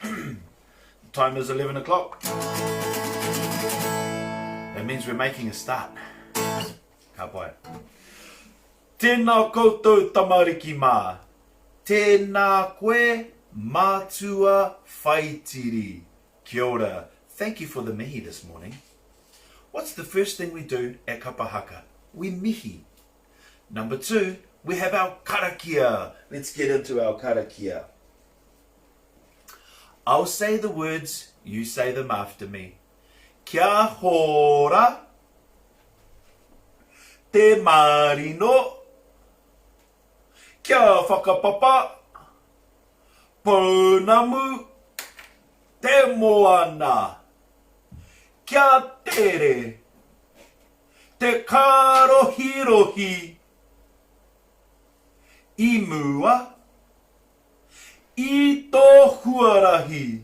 The time is 11 o'clock. That means we're making a start. Kapa. Tēnā koutou tamariki mā. Tēnā koe mātua whaitiri. Kia ora. Thank you for the mihi this morning. What's the first thing we do at Kapa Haka? We mihi. Number 2, we have our karakia. Let's get into our karakia. I'll say the words, you say them after me. Kia hora te marino. Kia whakapapa pounamu te moana. Kia tere te karohirohi i mua i tō huarahi.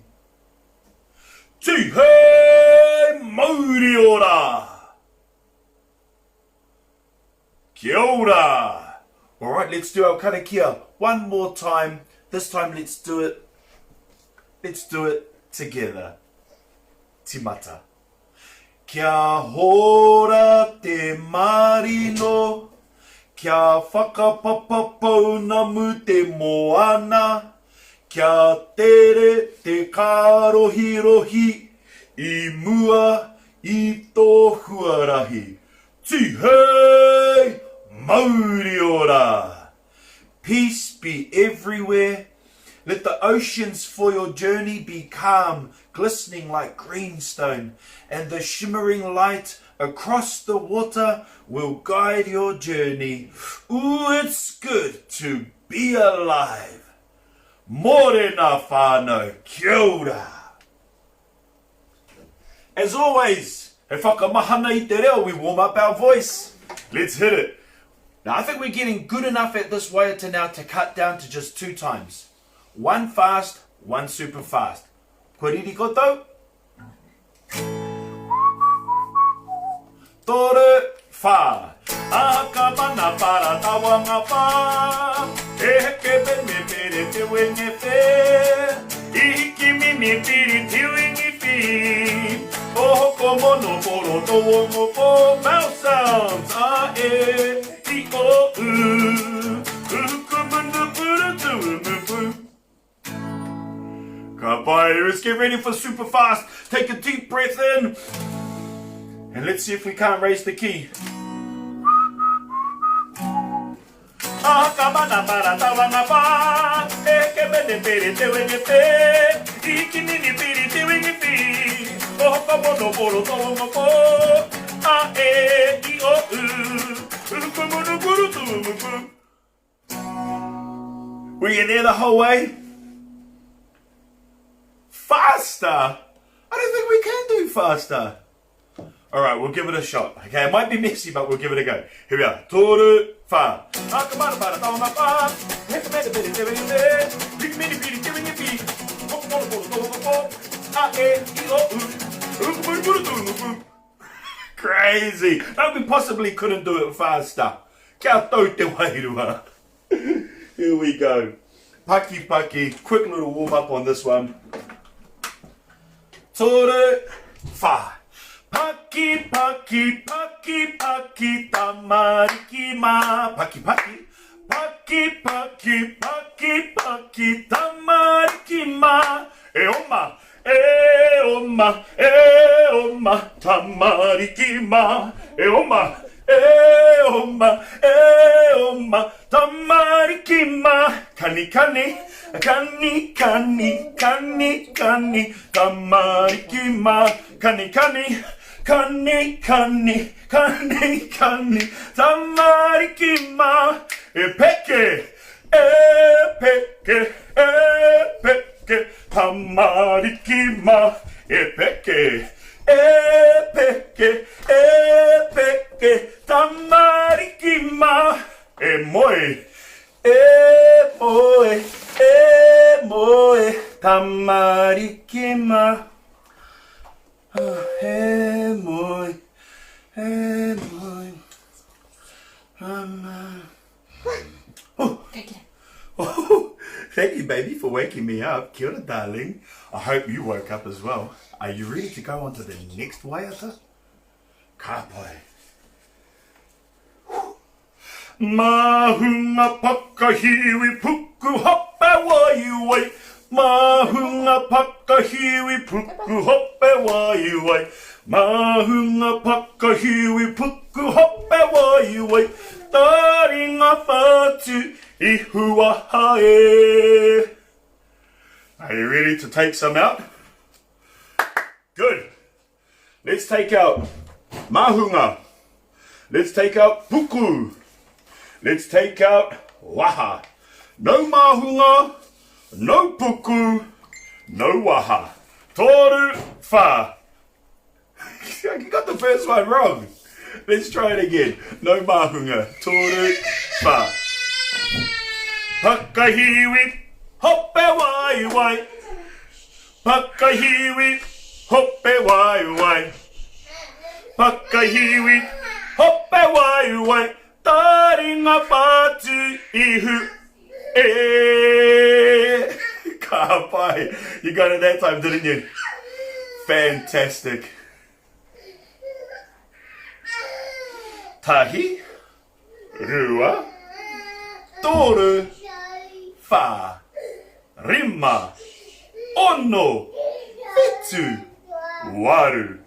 Tihei mauri ora. Kia ora. Alright, let's do our karakia one more time. This time let's do it together. Timata. Kia hora te marino. Kia whakapapa pounamu te moana. Kia tere te karohirohi i mua i tō huarahi. Tihei mauri ora. Peace be everywhere. Let the oceans for your journey be calm, glistening like greenstone, and the shimmering light across the water will guide your journey. Ooh, it's good to be alive. Morena whānau, kia ora. As always, e whakamahana I te reo, we warm up our voice. Let's hit it. Now, I think we're getting good enough at this waiata now to cut down to just 2 times. 1 fast, 1 super fast. Ko riri kotou? Tore wha. Haka mana para tawanga wha. E heke me pere te wenge whe. I hiki mimi piri te wingi whi. O hoko mono poro to wongo po. Mouth sounds a e. I o u. Ukumundu puru tu umupu. Kapa, let's get ready for super fast. Take a deep breath in. And let's see if we can't raise the key. Were you there the whole way? Faster? I don't think we can do faster. Alright, we'll give it a shot. Okay, it might be messy, but we'll give it a go. Here we are. Toru fa. Crazy. No, we possibly couldn't do it faster. Kia tau te wairua. Here we go. Paki paki. Quick little warm up on this one. Toru fa. Paki paki paki paki tamariki ma. Paki paki. Paki paki paki paki tamariki ma. E oma. E oma. E oma. Tamariki ma. E oma. E oma. E oma. Tamariki ma. Kani kani. Kani kani. Kani kani. Tamariki ma. Kani kani. Kani, kani, kani, kani, tamariki ma. E peke, tamariki ma. E peke, tamariki ma. E moe, tamariki ma. Hey boy, oh, Take it. oh, Thank you, baby, for waking me up. Kia ora, darling. I hope you woke up as well. Are you ready to go on to the next waiata? Kapa. Mahunga pakahiwi puku hoppe waiwai. Mahunga pakahiwi puku hoppe waiwai. Mahunga pakahiwi puku hoppe waiwai. Taringa whatu ihua hae. Are you ready to take some out? Good. Let's take out mahunga. Let's take out puku. Let's take out waha. No mahunga, no puku, no waha. Toru fa. You got the first one wrong. Let's try it again. No mahunga, toru fa. Pakahiwi, hoppe wai wai. Pakahiwi, hoppe wai wai. Pakahiwi, hoppe wai wai. Taringa whatu ihu e. Kapa. You got it that time, didn't you? Fantastic. Tahi, rua, toru, fa, rima, ono, fitu, waru,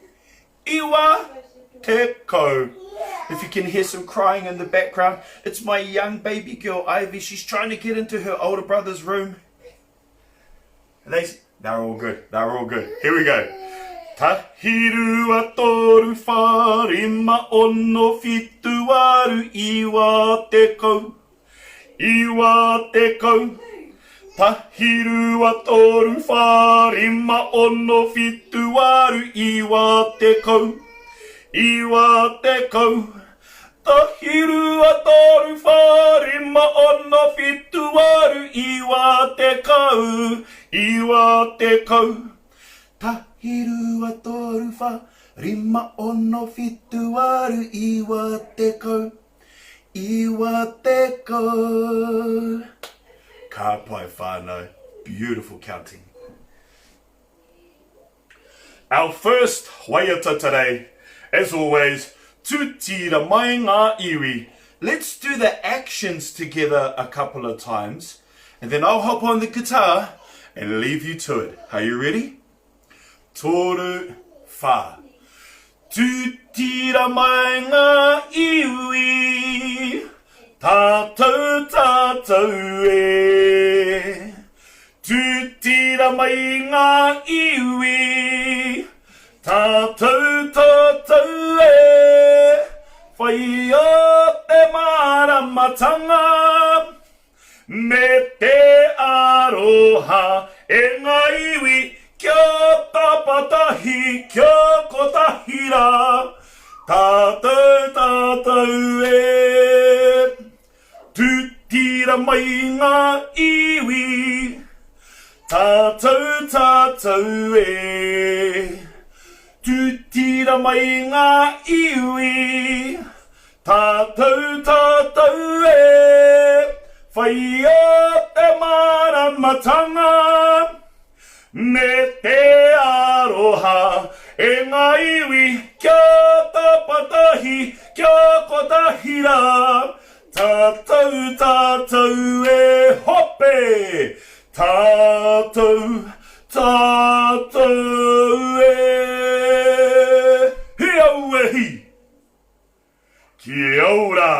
iwa, teko. If you can hear some crying in the background, it's my young baby girl Ivy. She's trying to get into her older brother's room. They're all good. They're all good. Here we go. Tahiru a toru wharima ono fitu waru iwa te kou. Iwa te kou. Tahiru a toru wharima ono fitu waru iwa te kou. Iwa te kou. Tahiru a toru wharima ono fitu waru iwa te kou. Iwa te kou. Tahiru a toru wharima ono fitu waru iwa te kou. Iwa te kou. Ka pai whānau. Beautiful counting. Our first waiata today, as always, tutira mai ngā iwi. Let's do the actions together a couple of times, and then I'll hop on the guitar and leave you to it. Are you ready? Toru wha. Tutira mai ngā iwi. Tātou tātou e. Tutira mai ngā iwi. Tātou tātou e. Whai o te maramatanga. Me te aroha e ngā iwi. Kia tapatahi, kia kotahira. Tātou tātou e. Tutira mai ngā iwi. Tātou tātou e. Tutira mai ngā iwi. Tātou tātou e. Whai o te maramatanga. Me te aroha e ngā iwi. Kia tapatahi, kia kotahira. Tātou tātou e hope. Tātou tātou e. Hiauehi. Kia ora.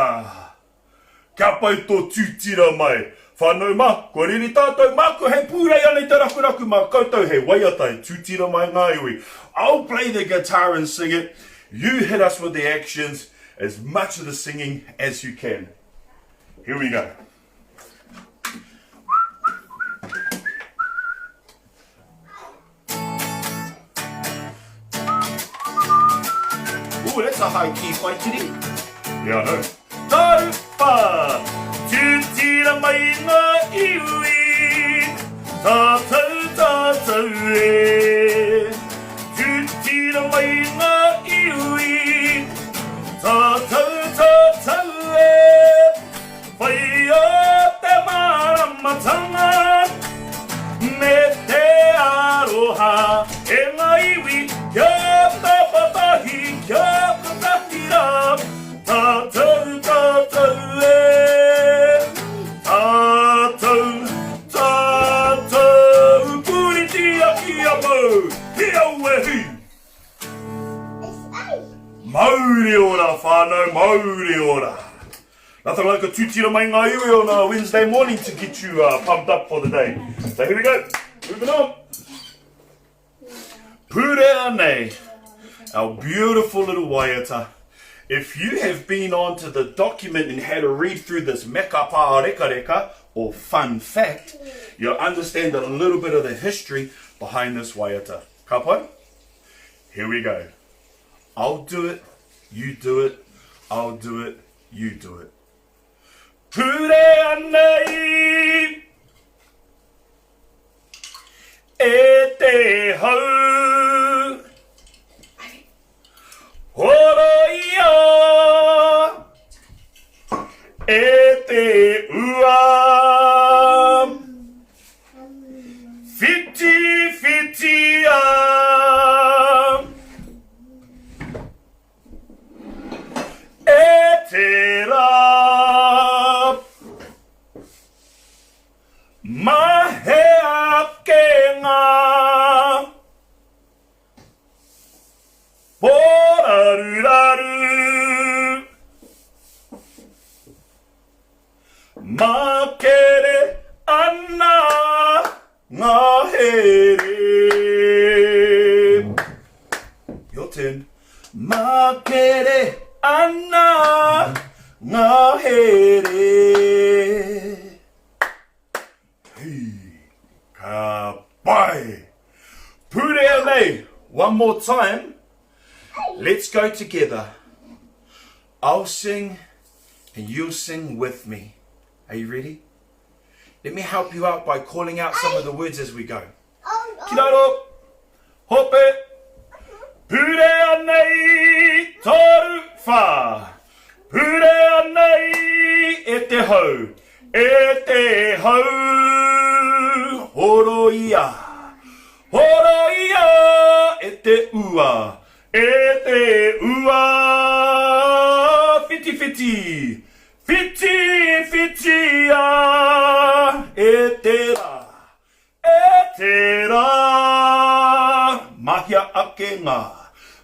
Ka pai tō tūtira mai. Whanau mā, ko riri tātou māku hei pūrei anei te rakuraku mā koutou hei waiata e tūtira mai ngā iwi. I'll play the guitar and sing it. You hit us with the actions, as much of the singing as you can. Here we go. Ooh, that's a high key fight, kitty. Yeah, I know. Toru wha. Tutira mai ngā iwi. Tātou tātou e. Tutira mai ngā iwi. Tātou tātou e. Whai o te maramatanga. whānau mauri ora. Nothing like a tūtira mai ngā iwi on a Wednesday morning to get you pumped up for the day. So here we go. Moving on. Purea nei. Our beautiful little waiata. If you have been onto the document and had a read through this me kapa reka reka, or fun fact, you'll understand a little bit of the history behind this waiata. Kapa? Here we go. I'll do it, you do it, I'll do it, you do it. Purea nei e te hau horoia e te ua fiti fitia e te rā mahe ake ngā poraruraru makere ana ngā here. Your turn. Makere ana ngā here. Ka pai. Purea nei. One more time. Let's go together. I'll sing and you'll sing with me. Are you ready? Let me help you out by calling out some of the words as we go. Kiraro. Hope. Purea nei toru wha. Purea nei e te hau. E te hau. Horoia. Horoia e te ua. E te ua. Fiti fiti. Fiti fitia. E te rā. E te rā. Mahia ake ngā.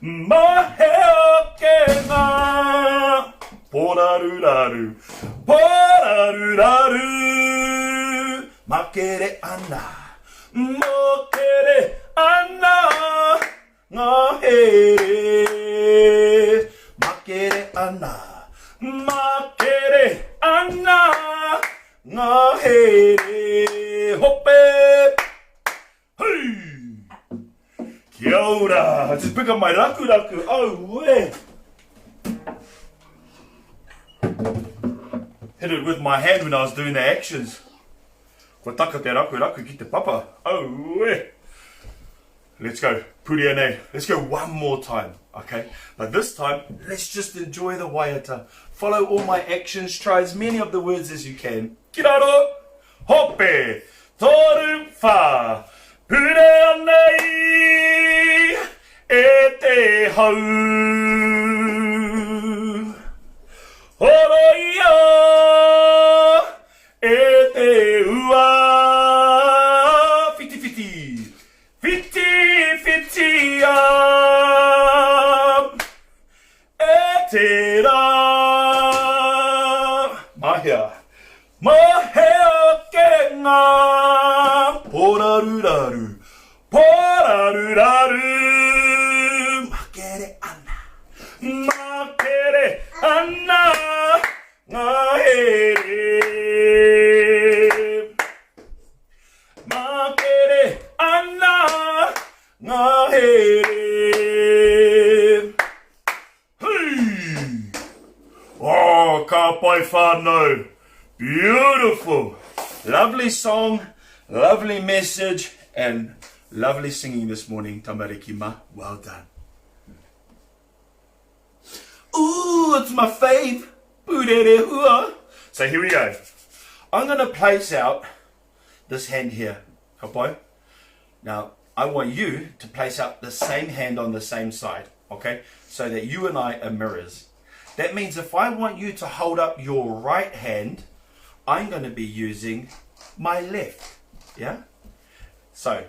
Mahe ake ngā. Poraruraru. Poraruraru. Makere ana. Makere ana. Ngā here. Makere ana. Makere ana. Ngā here. Hope. Hey. Kia ora. I just pick up my raku raku. Oh, way. Hit it with my hand when I was doing the actions. Ko taka te raku raku ki te papa. Oh, way. Let's go. Purea nei. Let's go one more time. Okay? But this time, let's just enjoy the waiata. Follow all my actions. Try as many of the words as you can. Kiraro. Hope. Toru wha. Purea nei. E te hau. Horoia. E te ua. Fiti fiti. Fiti fitia. E te rā. Mahia. Mahia ke ngā. Poraruraru. Poraruraru. Makere ana. Makere ana. Ngā here. Makere ana. Ngā here. Hey. Oh, ka pai whānau. Beautiful. Lovely song, lovely message, and lovely singing this morning. Tamariki ma. Well done. Ooh, it's my fave. Purere hua. So here we go. I'm going to place out this hand here. Kapai. Now, I want you to place out the same hand on the same side. Okay? So that you and I are mirrors. That means if I want you to hold up your right hand, I'm going to be using my left. Yeah? So,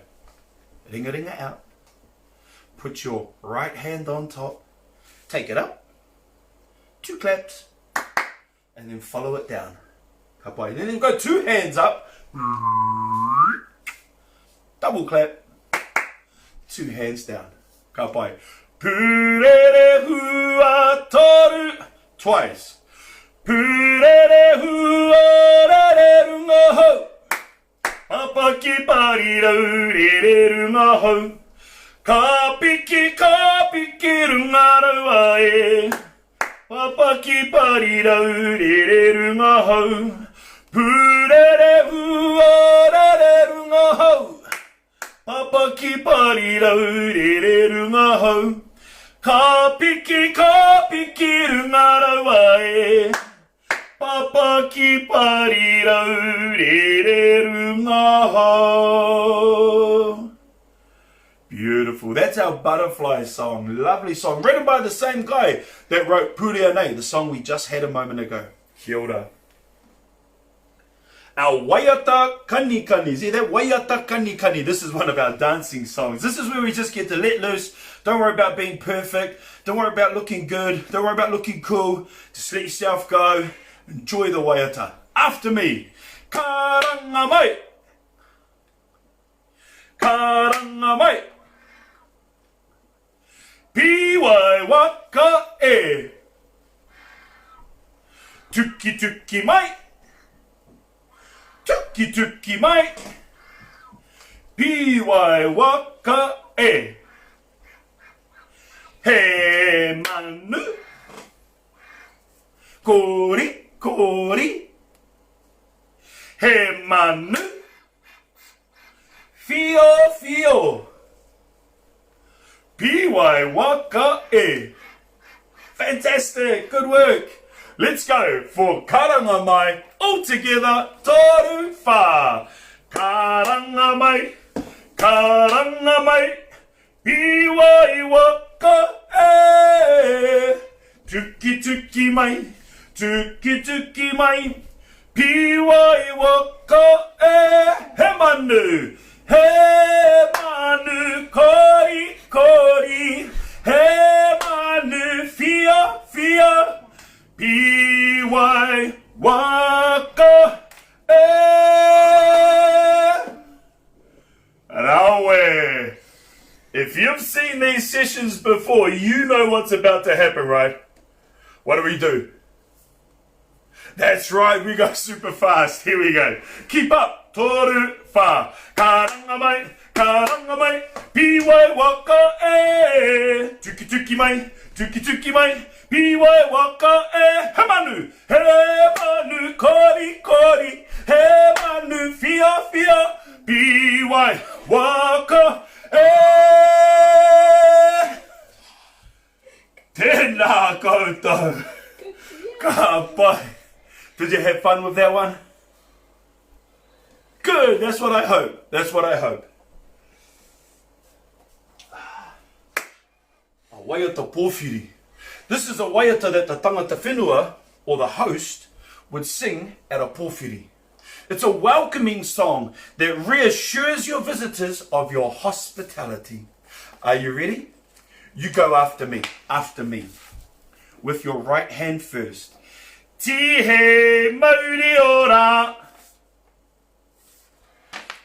ringa ringa out. Put your right hand on top. Take it up. 2 claps, and then follow it down. Kapa. And then go 2 hands up, double clap, 2 hands down. Kapa. Purere hua toru, twice. Purere hua rare runga ho, papa ki pari rau rere runga ho. Ka piki runga raua e, papa ki pari rau rere runga ho. Purere hua rare runga ho, papa ki pari rau rere runga ho. Ka piki runga raua e, papa ki pari rau rere runga ho. Beautiful. That's our butterfly song. Lovely song. Written by the same guy that wrote Pūrea Nei, the song we just had a moment ago. Kia ora. Our waiata kani kani. See that? Waiata kani kani. This is one of our dancing songs. This is where we just get to let loose. Don't worry about being perfect. Don't worry about looking good. Don't worry about looking cool. Just let yourself go. Enjoy the waiata. After me. Karanga mai. Karanga mai. Piwai waka e. Tuki tuki mai. Tuki tuki mai. Piwai waka e. He manu. Kori kori. He manu. Fio fio. Piwai waka e. Fantastic, good work. Let's go for karanga mai all together. Toru fa. Karanga mai, karanga mai. Piwai waka e. Tuki tuki mai, tuki tuki mai. Piwai waka e. He manu. He manu kori kori, he manu fia fia, piwai waka e. Rawe. If you've seen these sessions before, you know what's about to happen, right? What do? That's right, we go super fast. Here we go. Keep up. Toru fa. Karanga mai, piwai waka e. Tuki tuki mai, piwai waka e. He manu, kori kori. He manu, fia fia, piwai waka e. Tēnā koutou. Ka pai. Did you have fun with that one? Good, that's what I hope. That's what I hope. A waiata pōwhiri. This is a waiata that the tangata whenua, or the host, would sing at a pōwhiri. It's a welcoming song that reassures your visitors of your hospitality. Are you ready? You go after me, with your right hand first. Tihe mauri ora.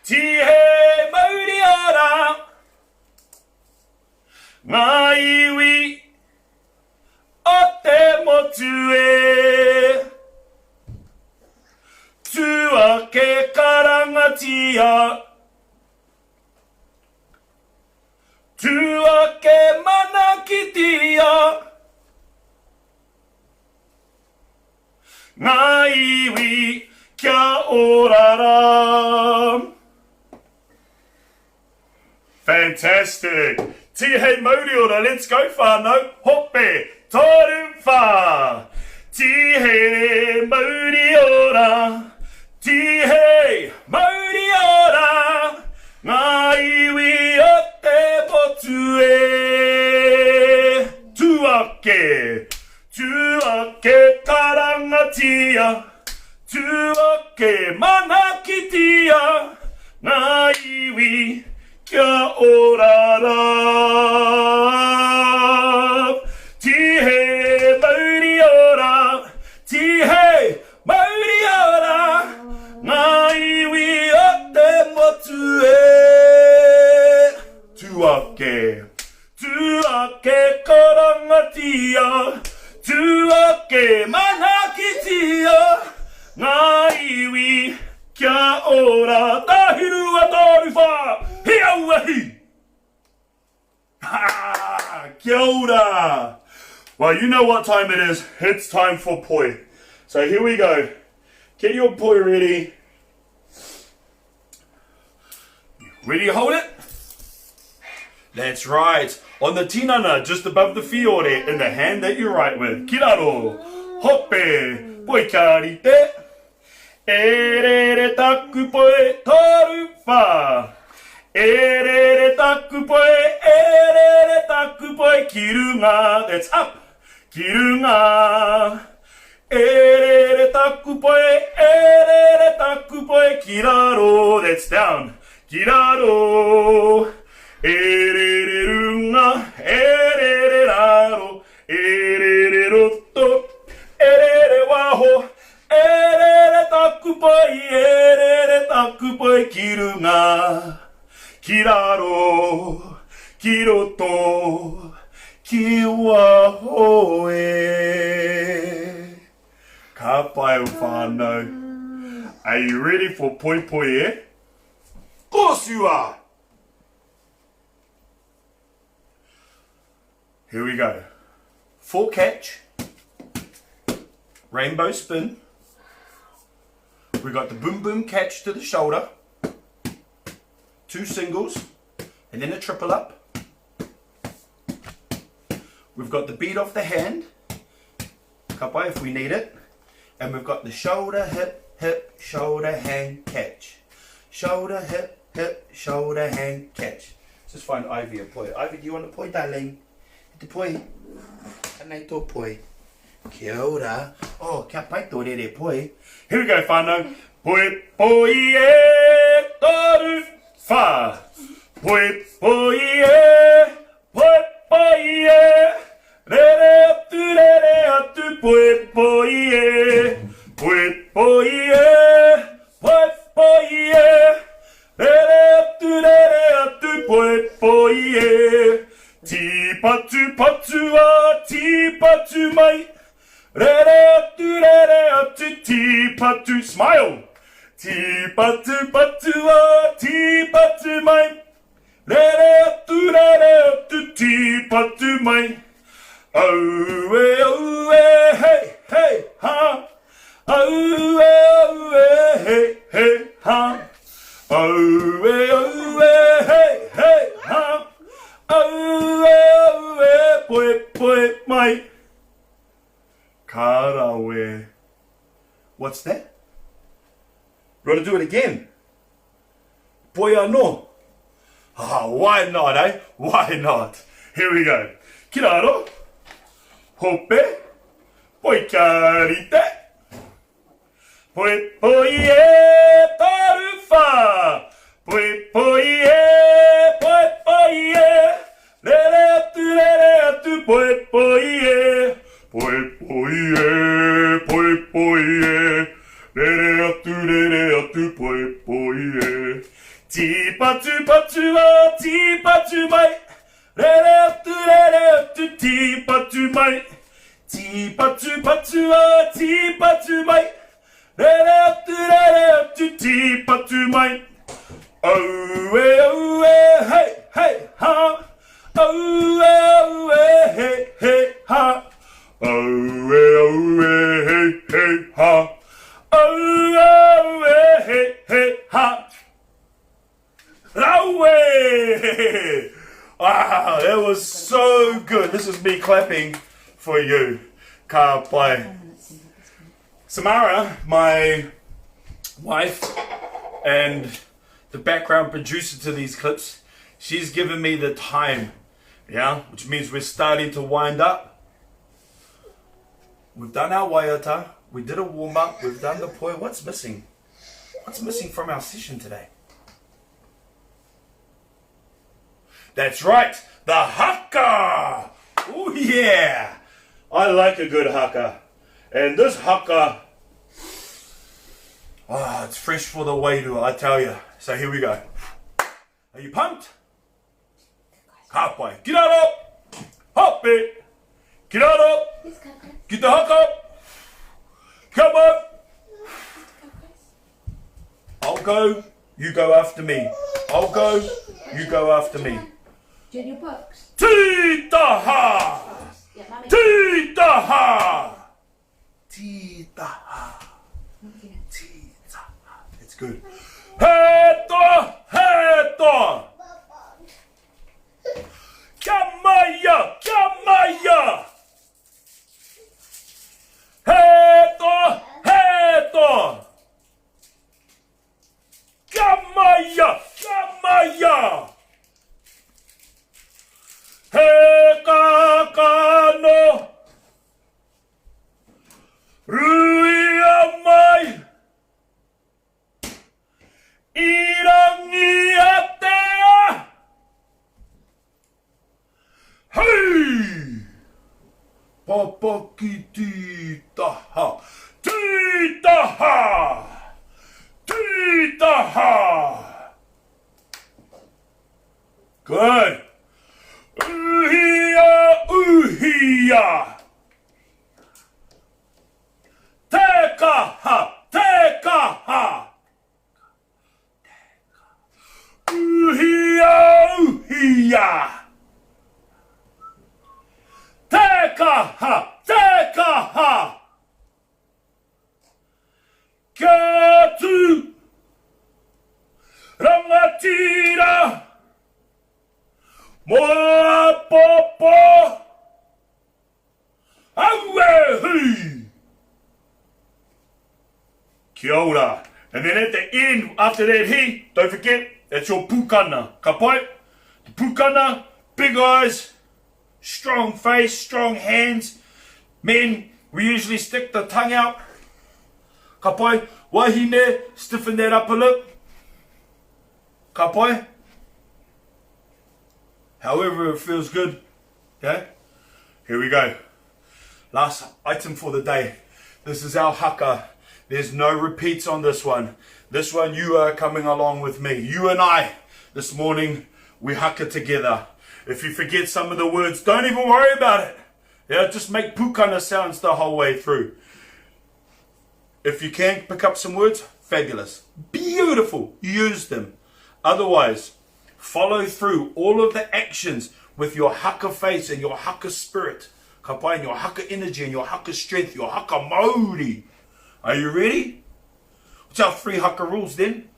Tihe mauri ora. Ngā iwi o te motu e. Tua ke karangatia. Tua ke manakitia. Ngā iwi kia orara. Fantastic. Tihe mauri ora, let's go whānau. Hope, toru whā. Tihe mauri ora. Tihe mauri ora. Ngā iwi o te potu e. Tuake. Tuake karangatia. Tuake manakitia. Ngā iwi kia orara. Tihe mauri ora. Well, you know what time it is. It's time for poi. So here we go. Get your poi ready. Ready to hold it? That's right. On the tinana, just above the fiore, in the hand that you write with. Kiraro. Hoppe. Poi karite. Erere taku poi toru fa. Erere taku poi kiru nga. That's up. Kiru nga. Erere taku poi kiraro. That's down. Kiraro. Erere runga. Erere raro. Erere roto. Erere waho. Erere taku poi kiru nga. Kiraro, kiroto, kiwa hoe. Kapa e whānau. Are you ready for poi poi, eh? Of course you are. Here we go. Full catch. Rainbow spin. We got the boom boom catch to the shoulder. 2 singles, and then a triple up. We've got the beat off the hand, kapa if we need it, and we've got the shoulder, hip, hip, shoulder, hand, catch. Shoulder, hip, hip, shoulder, hand, catch. Let's just find Ivy a poi. Ivy, do you want a poi, darling? The poi. Kanei tō poi. Kia ora. Oh, kia pai tō re poi. Here we go, whānau. Poi, poi, e, toru. Fa, poi poi e, re atu poi poi e, re atu poi poi e, ti patu mai, re atu ti patu smile. Ti patu mai, re atu ti patu mai. Oh hey hey ha, oh hey hey ha, oh hey hey ha, oh poi mai. Karawe. What's that? You want to do it again? Poi no. Ah, why not, eh? Why not? Here we go. Kiraro. Hoppe. Poi karite. Poi e toru fa. Poi e. Re atu poi e. Poi e. Re atu poi e. Ti patu mai. Re atu ti patu mai. Ti patu mai. Re atu ti patu mai. Oh hey hey ha. Oh hey hey ha. Oh hey hey ha. Oh hey hey ha. Away! Wow, that was so good. This is me clapping for you. Ka pai. Samara, my wife and the background producer to these clips, she's given me the time, yeah, which means we're starting to wind up. We've done our waiata, we did a warm up, we've done the poi. What's missing? What's missing from our session today? That's right, the haka! Oh yeah! I like a good haka. And this haka, it's fresh for the wairu, I tell you. So here we go. Are you pumped? Halfway. Get up! Hop it! Get up! Get the haka! Come on! I'll go, you go after me. I'll go, you go after me. Do you have your books? Titaha! Titaha! Titaha. Titaha. It's good. Heto! Heto! Kamaya! Kamaya! Heto! Heto! Kamaya! Kamaya! Heka no Ruia mai Irangi atea Hey Papa ki titaha Titaha Titaha Good. Uhia, uhia. Tekaha, tekaha. Uhia, uhia. Tekaha, tekaha. Katu. Rangatira. Moa popo! Awe! Kia ora. And then at the end, after that he, don't forget, that's your pukana. Ka pai? The pukana, big eyes, strong face, strong hands. Men, we usually stick the tongue out. Ka pai? Wahine, stiffen that upper lip. Ka pai? However it feels good. Okay? Here we go. Last item for the day. This is our haka. There's no repeats on this one. This one you are coming along with me. You and I, this morning, we haka together. If you forget some of the words, don't even worry about it. Yeah, just make pukana sounds the whole way through. If you can pick up some words, fabulous. Beautiful. Use them. Otherwise, follow through all of the actions with your haka face and your haka spirit. Ka pai, and your haka energy and your haka strength, your haka mauri. Are you ready? What's our 3 haka rules then?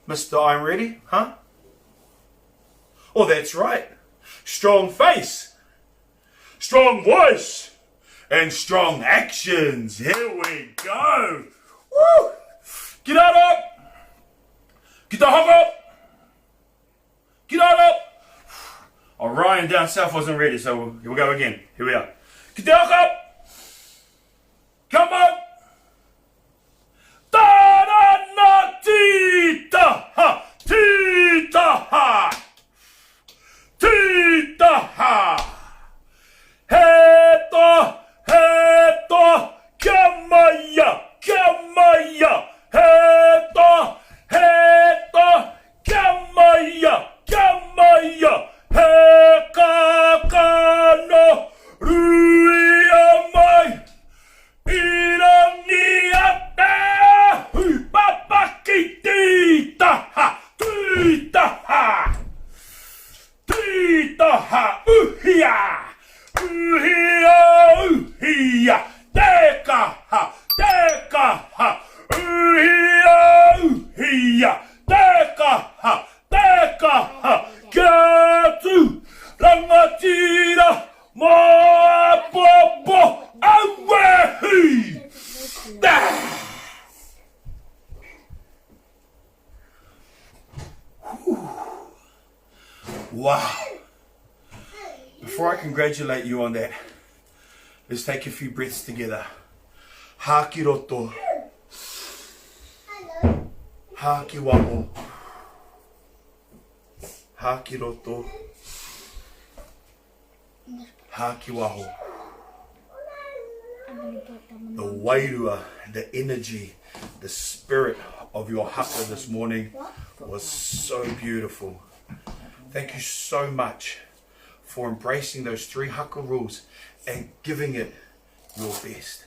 Mr. I'm ready, huh? Oh, that's right. Strong face, strong voice, and strong actions. Here we go. Woo! Get out up. Get the haka up. Get on up! Oh, Ryan down south wasn't ready, so we'll go again. Here we are. Get down up! Come on! Ta-da-na tita-ha! Tita-ha! Tita-ha! Heto! Heto! Kamaya! Kamaya! Heto! Heto! Kamaya! Kamaya, Haka no Ruia mai Irangi ate Papa ki titaha Titaha Titaha Uhia Uhia Uhia Tekaha Tekaha Uhia Uhia Tekaha Tekaha Katu Rangatira Moa Popo Awehi. Wow. Before I congratulate you on that, let's take a few breaths together. Hakiroto. Hakiwaho. Hakiroto. Hakiwaho. The wairua, the energy, the spirit of your haka this morning was so beautiful. Thank you so much for embracing those 3 haka rules and giving it your best.